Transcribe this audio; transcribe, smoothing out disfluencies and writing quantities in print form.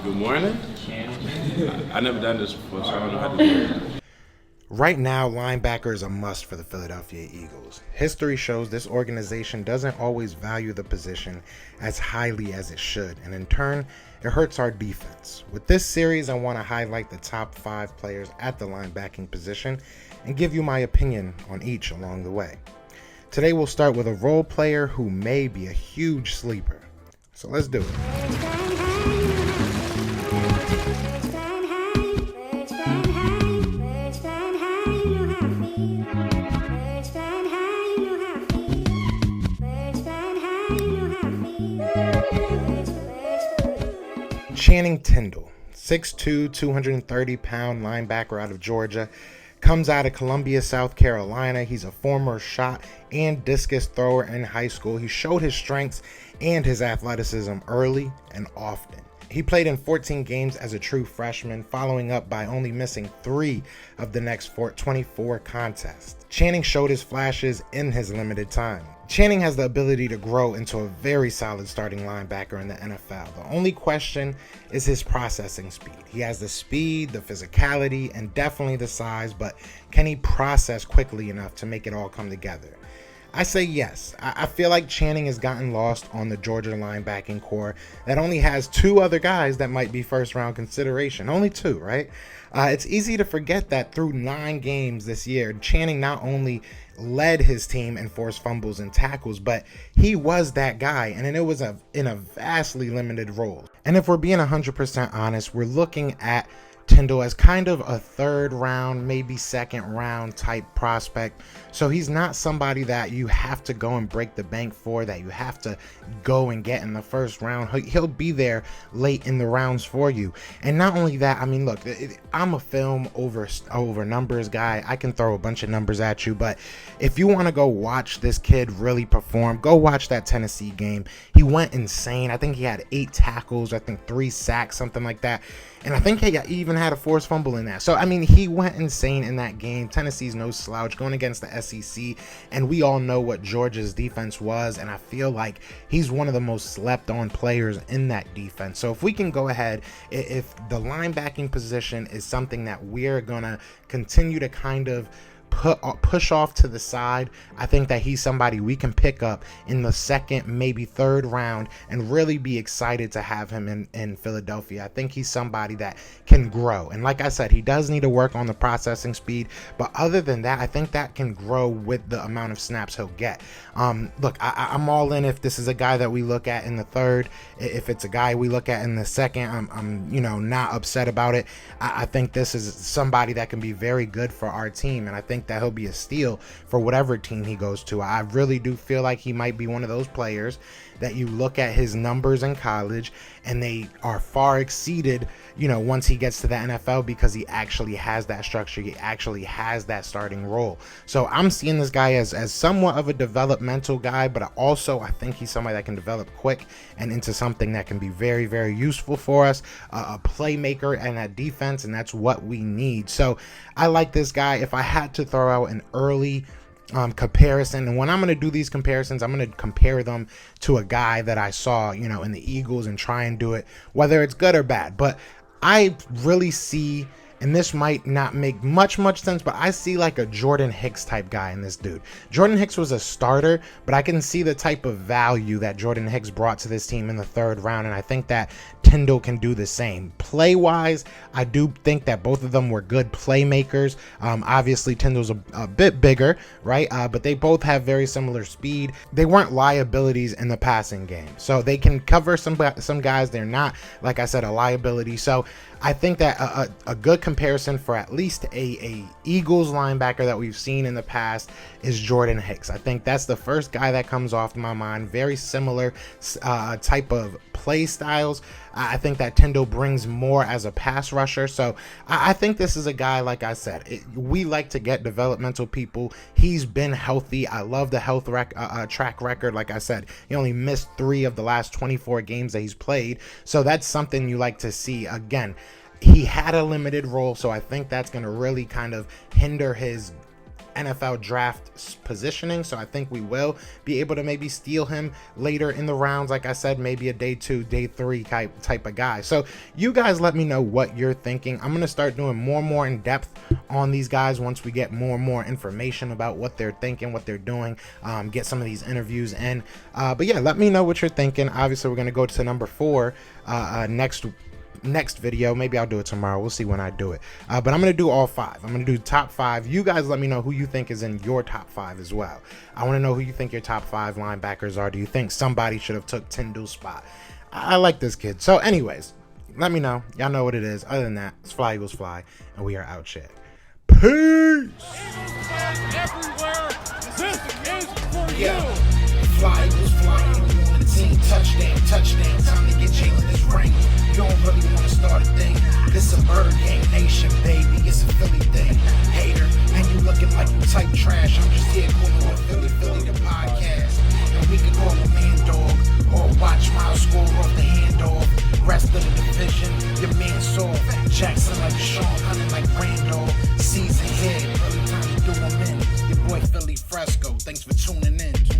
Good morning. I never done this before, so I don't know how to do it. Right now, linebacker is a must for the Philadelphia Eagles. History shows this organization doesn't always value the position as highly as it should, and in turn, it hurts our defense. With this series, I want to highlight the top 5 players at the linebacking position and give you my opinion on each along the way. Today, we'll start with a role player who may be a huge sleeper. So let's do it. Channing Tindall, 6'2", 230-pound linebacker out of Georgia, comes out of Columbia, South Carolina. He's a former shot and discus thrower in high school. He showed his strengths and his athleticism early and often. He played in 14 games as a true freshman, following up by only missing 3 of the next 24 contests. Channing showed his flashes in his limited time. Channing has the ability to grow into a very solid starting linebacker in the NFL. The only question is his processing speed. He has the speed, the physicality, and definitely the size, but can he process quickly enough to make it all come together? I say yes. I feel like Channing has gotten lost on the Georgia linebacking core that only has 2 other guys that might be first round consideration. Only 2, right? It's easy to forget that through 9 games this year, Channing not only led his team in forced fumbles and tackles, but he was that guy, and it was in a vastly limited role. And if we're being 100% honest, we're looking at Tindall as kind of a 3rd round, maybe 2nd round type prospect. So he's not somebody that you have to go and break the bank for, that you have to go and get in the 1st round. He'll be there late in the rounds for you. And not only that, I mean, look, I'm a film over numbers guy. I can throw a bunch of numbers at you, but if you want to go watch this kid really perform, go watch that Tennessee game. He went insane. I think he had 8 tackles, I think 3 sacks, something like that. And I think he even had a forced fumble in that. So, I mean, he went insane in that game. Tennessee's no slouch going against the SEC. And we all know what Georgia's defense was. And I feel like he's one of the most slept on players in that defense. So if we can go ahead, if the linebacking position is something that we're going to continue to kind of push off to the side, I think that he's somebody we can pick up in the 2nd, maybe 3rd round and really be excited to have him in Philadelphia. I think he's somebody that can grow. And like I said, he does need to work on the processing speed. But other than that, I think that can grow with the amount of snaps he'll get. Look, I'm all in if this is a guy that we look at in the 3rd. If it's a guy we look at in the 2nd, I'm not upset about it. I think this is somebody that can be very good for our team. And I think that he'll be a steal for whatever team he goes to. I really do feel like he might be one of those players that you look at his numbers in college and they are far exceeded, once he gets to the NFL, because he actually has that structure. He actually has that starting role. So I'm seeing this guy as somewhat of a developmental guy, but I think he's somebody that can develop quick and into something that can be very, very useful for us, a playmaker and a defense, and that's what we need. So I like this guy. If I had to throw out an early comparison, and when I'm going to do these comparisons, I'm going to compare them to a guy that I saw, in the Eagles, and try and do it, whether it's good or bad. But I really see, and this might not make much sense, but I see like a Jordan Hicks type guy in this dude. Jordan Hicks was a starter, but I can see the type of value that Jordan Hicks brought to this team in the 3rd round, and I think that Tindall can do the same. Play-wise, I do think that both of them were good playmakers. Obviously, Tindall's a bit bigger, right? But they both have very similar speed. They weren't liabilities in the passing game, so they can cover some guys. They're not, like I said, a liability. So I think that a good comparison for at least a Eagles linebacker that we've seen in the past is Jordan Hicks. I think that's the first guy that comes off my mind. Very similar type of play styles. I think that Tindall brings more as a pass rusher. So I think this is a guy, like I said, we like to get developmental people. He's been healthy. I love the health track record. Like I said, he only missed 3 of the last 24 games that he's played. So that's something you like to see. Again, he had a limited role, so I think that's going to really kind of hinder his NFL draft positioning, so I think we will be able to maybe steal him later in the rounds. Like I said, maybe a day 2, day 3 type of guy. So you guys let me know what you're thinking. I'm gonna start doing more and more in depth on these guys once we get more and more information about what they're thinking, what they're doing, get some of these interviews in. But yeah, let me know what you're thinking. Obviously, we're gonna go to number 4 next video. Maybe I'll do it tomorrow. We'll see when I do it. But I'm gonna do all 5. I'm gonna do top 5. You guys let me know who you think is in your top 5 as well. I want to know who you think your top 5 linebackers are. Do you think somebody should have took Tindall's spot? I like this kid. So anyways, let me know. Y'all know what it is. Other than that, it's Fly Eagles Fly, and we are out shit. Peace. Everywhere. This is for you. Fly Eagles Fly on the team. Touchdown, touchdown. Time to get Jalen this ring. You don't really want to start a thing. This a Bird Gang Nation, baby. It's a Philly thing. Hater, and you looking like you type trash. I'm just here calling with Philly the podcast. And we can call a man dog or watch Miles score off the handoff. Rest of the division, your man saw Jackson like Sean, hunting like Randolph. Season here, early time to do them in. Your boy Philly Fresco. Thanks for tuning in.